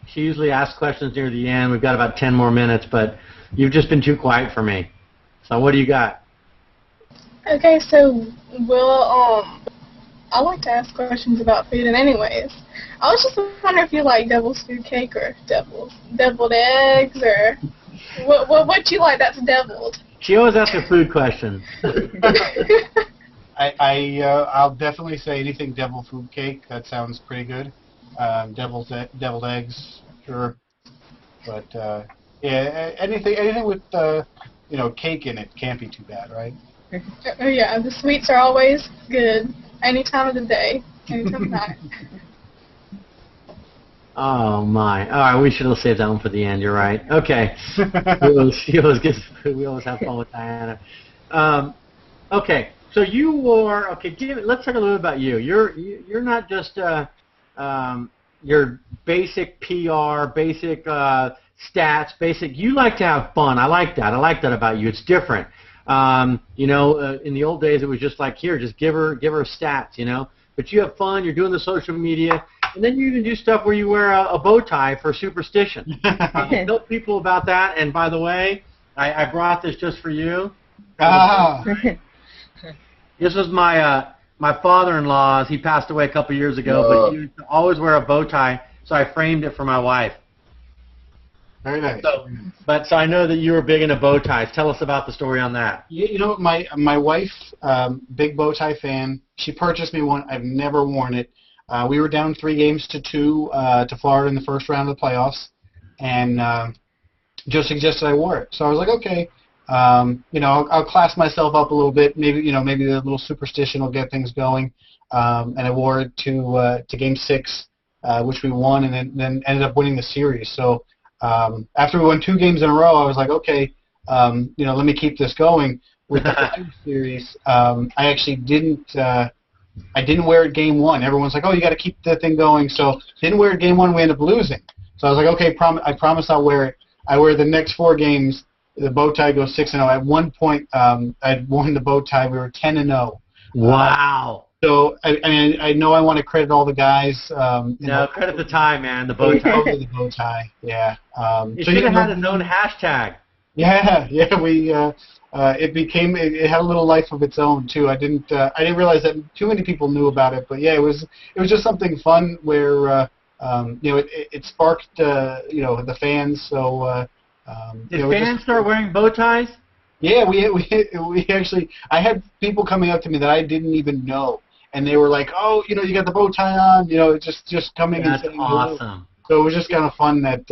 She usually asks questions near the end. We've got about 10 more minutes, but you've just been too quiet for me. So what do you got? Okay, so I like to ask questions about food, and anyways, I was just wondering if you like devil's food cake or deviled eggs, or what you like that's deviled. She always asks a food question. I'll definitely say anything devil food cake. That sounds pretty good. Deviled eggs, sure. But yeah, anything with cake in it can't be too bad, right? Yeah, the sweets are always good. Any time of the day, any time of night. Oh my! All right, we should have saved that one for the end. You're right. Okay. we always have fun with Diana. Okay, so you were let's talk a little bit about you. You're not just your basic PR, basic stats, basic. You like to have fun. I like that. I like that about you. It's different. In the old days, it was just like, here, just give her stats, But you have fun. You're doing the social media, and then you even do stuff where you wear a bow tie for superstition. Tell people about that. And by the way, I brought this just for you. This was my father-in-law's. He passed away a couple years ago, but he used to always wear a bow tie, so I framed it for my wife. Very nice. So I know that you were big into bow ties. Tell us about the story on that. My wife, big bow tie fan. She purchased me one. I've never worn it. We were down 3-2 to Florida in the first round of the playoffs, and Joe suggested I wore it. So I was like, okay, I'll class myself up a little bit. Maybe maybe a little superstition will get things going. And I wore it to Game 6, which we won, and then ended up winning the series. So. After we won 2 games in a row, I was like, okay, let me keep this going. With the Live series, I actually didn't wear it Game 1. Everyone's like, oh, you got to keep the thing going. So didn't wear it Game 1. We ended up losing. So I was like, okay, I promise I'll wear it. I wear the next 4 games. The bow tie goes 6-0. At one point, I'd worn the bow tie. We were 10-0. Wow. So I know I want to credit all the guys. Credit the tie, man. The bow tie. The bow tie. Yeah. You should have had a known hashtag. Yeah. We it had a little life of its own too. I didn't realize that too many people knew about it, but yeah, it was just something fun where it sparked the fans. So did fans start wearing bow ties? Yeah, we actually, I had people coming up to me that I didn't even know. And they were like, oh, you got the bow tie on, just coming and saying awesome. Hello. So it was just kind of fun that,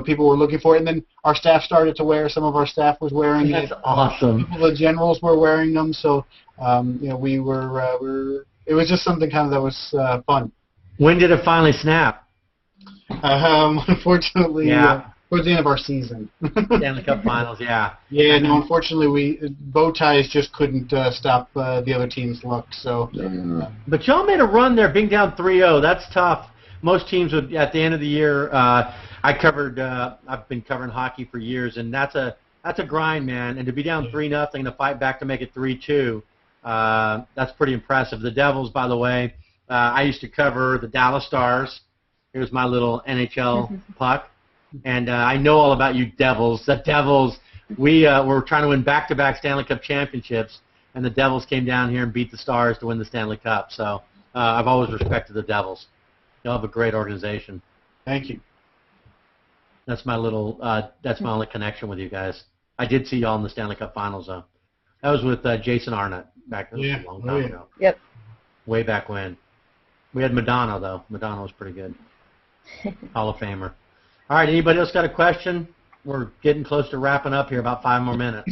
people were looking for it. And then our staff started to wear, some of our staff was wearing it. That's awesome. The generals were wearing them. So, we were, it was just something kind of that was fun. When did it finally snap? Unfortunately, towards the end of our season. Stanley Cup Finals, yeah. Yeah, no, unfortunately, bow ties just couldn't stop the other team's luck. So, but y'all made a run there, being down 3-0. That's tough. Most teams would, at the end of the year. I've been covering hockey for years, and that's a grind, man. And to be down 3-0 and to fight back to make it 3-2, that's pretty impressive. The Devils, by the way, I used to cover the Dallas Stars. Here's my little NHL puck. And I know all about you Devils. The Devils, we were trying to win back-to-back Stanley Cup championships, and the Devils came down here and beat the Stars to win the Stanley Cup. So I've always respected the Devils. You'll have a great organization. Thank you. That's my only connection with you guys. I did see y'all in the Stanley Cup Finals, though. That was with Jason Arnott back a long time ago. Yep. Way back when. We had Madonna, though. Madonna was pretty good. Hall of Famer. All right, anybody else got a question? We're getting close to wrapping up here, about 5 more minutes.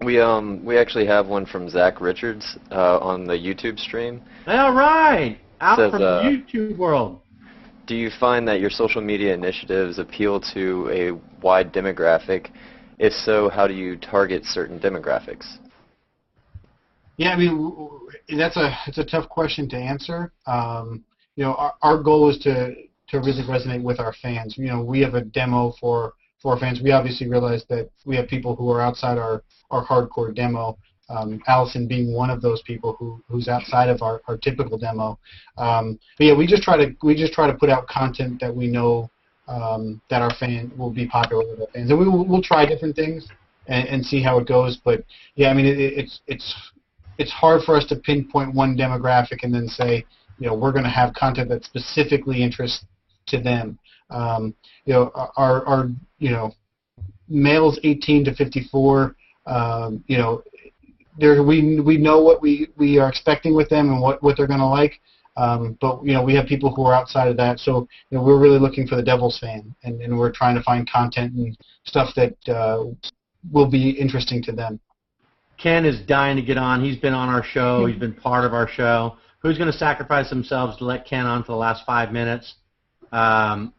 We actually have one from Zach Richards on the YouTube stream. All right, out Says, from the YouTube world. Do you find that your social media initiatives appeal to a wide demographic? If so, how do you target certain demographics? Yeah, I mean, it's a tough question to answer. Our goal is to really resonate with our fans. We have a demo for our fans. We obviously realize that we have people who are outside our hardcore demo. Allison being one of those people who's outside of our typical demo. But yeah, we just try to put out content that we know that our fan will be popular with our fans, and we'll try different things and see how it goes. But yeah, I mean, it's it's hard for us to pinpoint one demographic and then say, we're going to have content that specifically interests to them. Our males 18 to 54, we know what we are expecting with them and what they're going to like. But we have people who are outside of that, so we're really looking for the Devils fan, and we're trying to find content and stuff that will be interesting to them. Ken is dying to get on. He's been on our show. He's been part of our show. Who's going to sacrifice themselves to let Ken on for the last 5 minutes? Diana,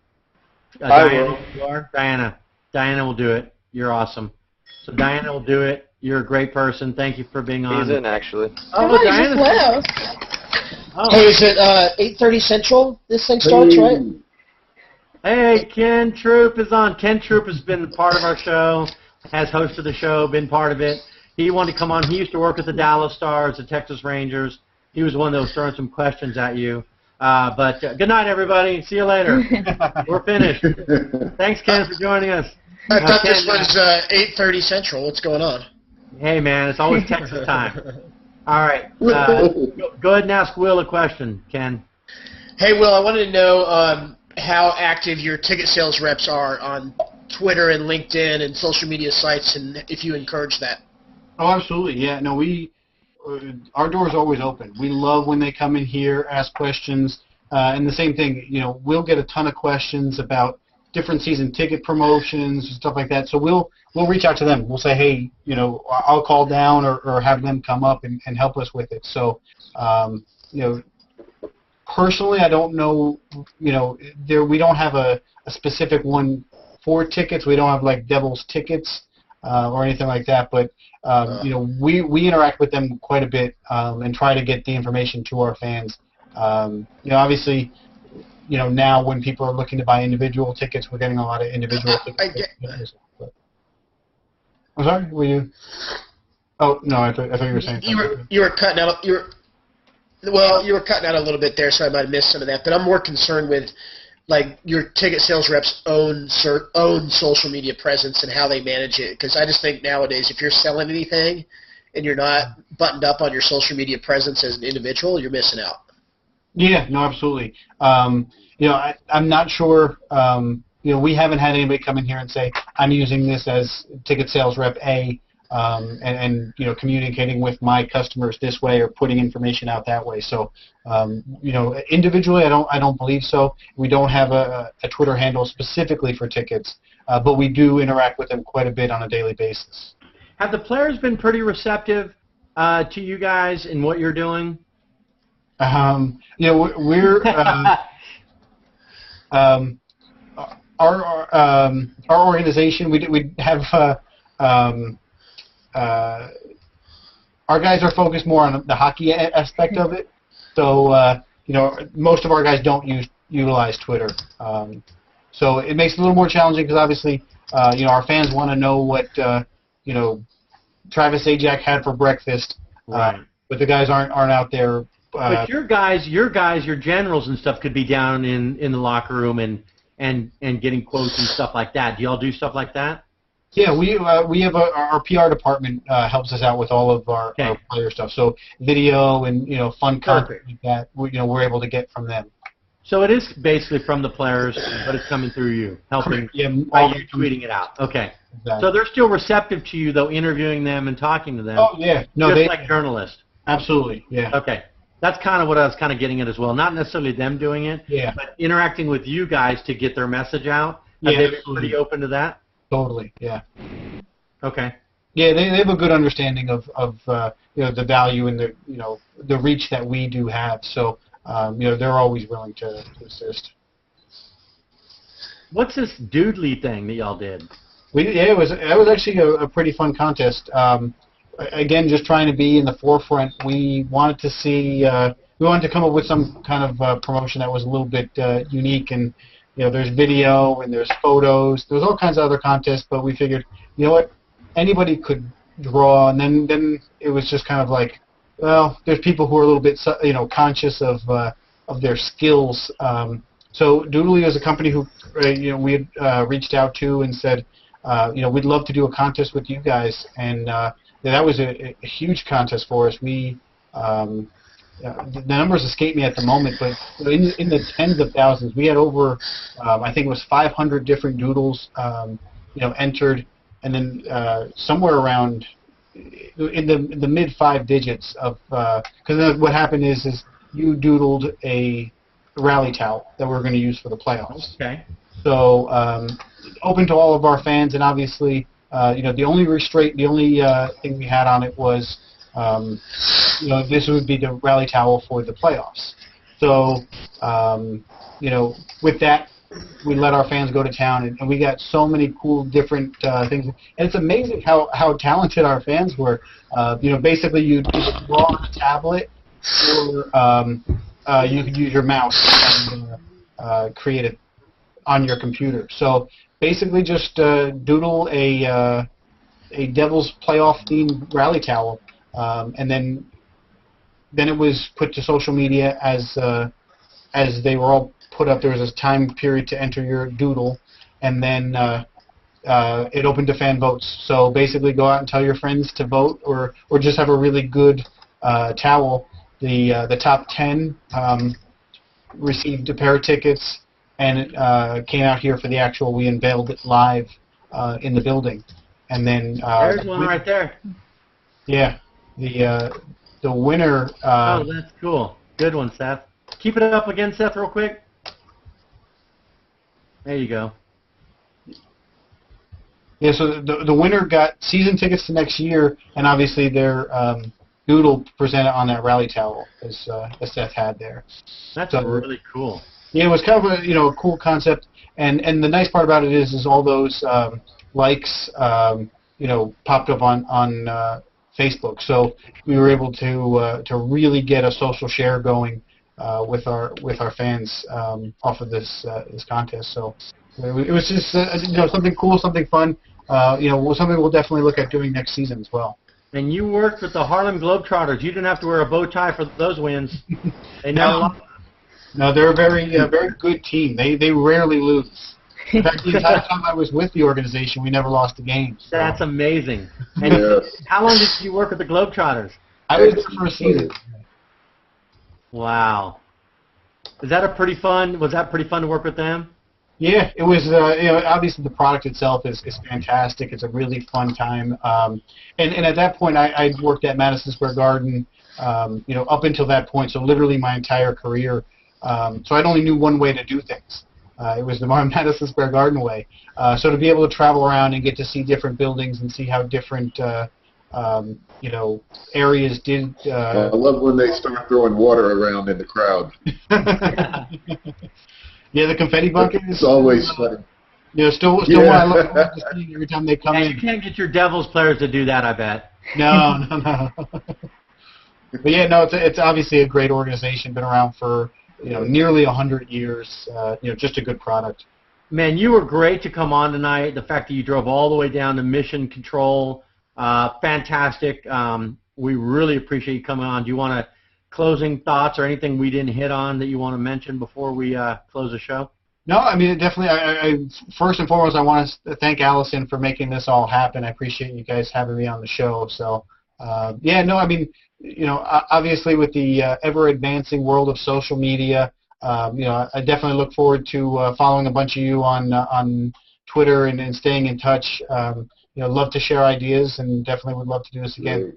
you are? Diana will do it. You're awesome. So Diana will do it. You're a great person. Thank you for being on. He's in, actually. Oh, Diana. Oh. Hey, is it 8:30 Central? This thing starts, right? Hey, Ken Troop is on. Ken Troop has been part of our show, has hosted the show, been part of it. He wanted to come on. He used to work with the Dallas Stars, the Texas Rangers. He was the one that was throwing some questions at you. But good night, everybody. See you later. We're finished. Thanks, Ken, for joining us. I thought this was 8:30 Central. What's going on? Hey, man, it's always Texas time. All right. Go ahead and ask Will a question, Ken. Hey, Will, I wanted to know how active your ticket sales reps are on Twitter and LinkedIn and social media sites, and if you encourage that. Oh, absolutely. Yeah. No, our door is always open. We love when they come in here, ask questions, and the same thing. We'll get a ton of questions about different season ticket promotions and stuff like that. So we'll reach out to them. We'll say, hey, I'll call down or have them come up and help us with it. So, personally, I don't know. We don't have a specific one for tickets. We don't have like Devils tickets or anything like that. But we interact with them quite a bit and try to get the information to our fans. Obviously, now when people are looking to buy individual tickets, we're getting a lot of individual tickets. I'm sorry, were you? Oh no, I thought you were saying something. You were cutting out. You were cutting out a little bit there, so I might have missed some of that. But I'm more concerned with your ticket sales reps' own social media presence and how they manage it. Because I just think nowadays, if you're selling anything and you're not buttoned up on your social media presence as an individual, you're missing out. Yeah, no, absolutely. I'm not sure. We haven't had anybody come in here and say, I'm using this as ticket sales rep A, and communicating with my customers this way or putting information out that way. So, individually, I don't believe so. We don't have a Twitter handle specifically for tickets, but we do interact with them quite a bit on a daily basis. Have the players been pretty receptive to you guys in what you're doing? We're our organization. We have our guys are focused more on the hockey aspect of it. So most of our guys don't utilize Twitter. So it makes it a little more challenging because obviously our fans want to know what Travis Zajac had for breakfast. Right. But the guys aren't out there. But your generals and stuff could be down in the locker room and getting quotes and stuff like that. Do y'all do stuff like that? Yeah, we have our PR department helps us out with all of our player stuff. So video and fun content like that we're able to get from them. So it is basically from the players, but it's coming through you, helping by you tweeting it out. Okay. Exactly. So they're still receptive to you though, interviewing them and talking to them. Oh yeah, no, just like journalists. Absolutely, yeah. Okay. That's kind of what I was kind of getting at as well. Not necessarily them doing it, but interacting with you guys to get their message out. Have they been pretty open to that? Totally, yeah. Okay. Yeah, they have a good understanding of the value and the reach that we do have. So they're always willing to assist. What's this doodly thing that y'all did? It was actually a pretty fun contest. Again, just trying to be in the forefront. We wanted to see, we wanted to come up with some kind of promotion that was a little bit unique, and there's video and there's photos. There's all kinds of other contests, but we figured, what, anybody could draw, and then it was just kind of like, well, there's people who are a little bit, conscious of their skills. So Doodly is a company who, we had reached out to and said, we'd love to do a contest with you guys, and that was a huge contest for us. We the numbers escape me at the moment, but in the tens of thousands, we had over, I think it was 500 different doodles, entered, and then somewhere around in the mid 5 digits of, because what happened is you doodled a rally towel that we're going to use for the playoffs. Okay. So open to all of our fans, and obviously, the only thing we had on it was. This would be the rally towel for the playoffs. So, with that, we let our fans go to town, and we got so many cool different things. And it's amazing how talented our fans were. Basically, you could draw on a tablet, or you could use your mouse and create it on your computer. So, basically, just doodle a Devils playoff-themed rally towel. And then it was put to social media as they were all put up. There was a time period to enter your doodle, and then it opened to fan votes. So basically, go out and tell your friends to vote, or just have a really good towel. The top 10 received a pair of tickets, and it came out here for the actual. We unveiled it live in the building, and then there's one right there. Yeah. The winner. Oh, that's cool. Good one, Seth. Keep it up again, Seth, real quick. There you go. Yeah, so the winner got season tickets to next year, and obviously their doodle presented on that rally towel, as Seth had there. That's really cool. Yeah, it was kind of a cool concept, and the nice part about it is all those likes popped up on Facebook, so we were able to really get a social share going with our fans off of this contest. So it was just something cool, something fun. Something we'll definitely look at doing next season as well. And you worked with the Harlem Globetrotters. You didn't have to wear a bow tie for those wins. They never. No, they're a very good team. They rarely lose. In fact, the entire time I was with the organization, we never lost a game. So. That's amazing. And how long did you work with the Globetrotters? I was there for a season. Wow. Was that pretty fun to work with them? Yeah, it was. Obviously the product itself is fantastic. It's a really fun time. And at that point, I'd worked at Madison Square Garden, up until that point. So literally my entire career. So I only knew one way to do things. It was the Madison Square Garden way. So to be able to travel around and get to see different buildings and see how different, areas did. I love when they start throwing water around in the crowd. Yeah, the confetti bucket is always funny. Still what I look forward to seeing every time they come in. You can't get your Devils players to do that, I bet. No. But yeah, no, it's obviously a great organization. Been around for nearly 100 years. Just a good product. Man, you were great to come on tonight. The fact that you drove all the way down to Mission Control, fantastic. We really appreciate you coming on. Do you want to closing thoughts or anything we didn't hit on that you want to mention before we close the show? No, I mean, definitely. I first and foremost, I want to thank Allison for making this all happen. I appreciate you guys having me on the show. So, obviously with the ever-advancing world of social media, I definitely look forward to following a bunch of you on Twitter and staying in touch. Love to share ideas, and definitely would love to do this again.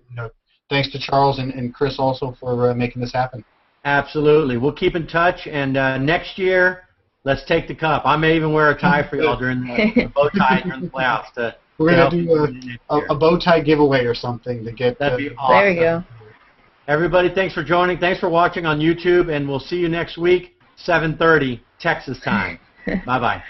Thanks to Charles and Chris also for making this happen. Absolutely. We'll keep in touch, and next year, let's take the cup. I may even wear a tie for y'all during the bow tie during the playoffs. We're going to do a bow tie giveaway or something to get. That'd be awesome. There you go. Everybody, thanks for joining. Thanks for watching on YouTube, and we'll see you next week, 7:30 Texas time. Bye-bye.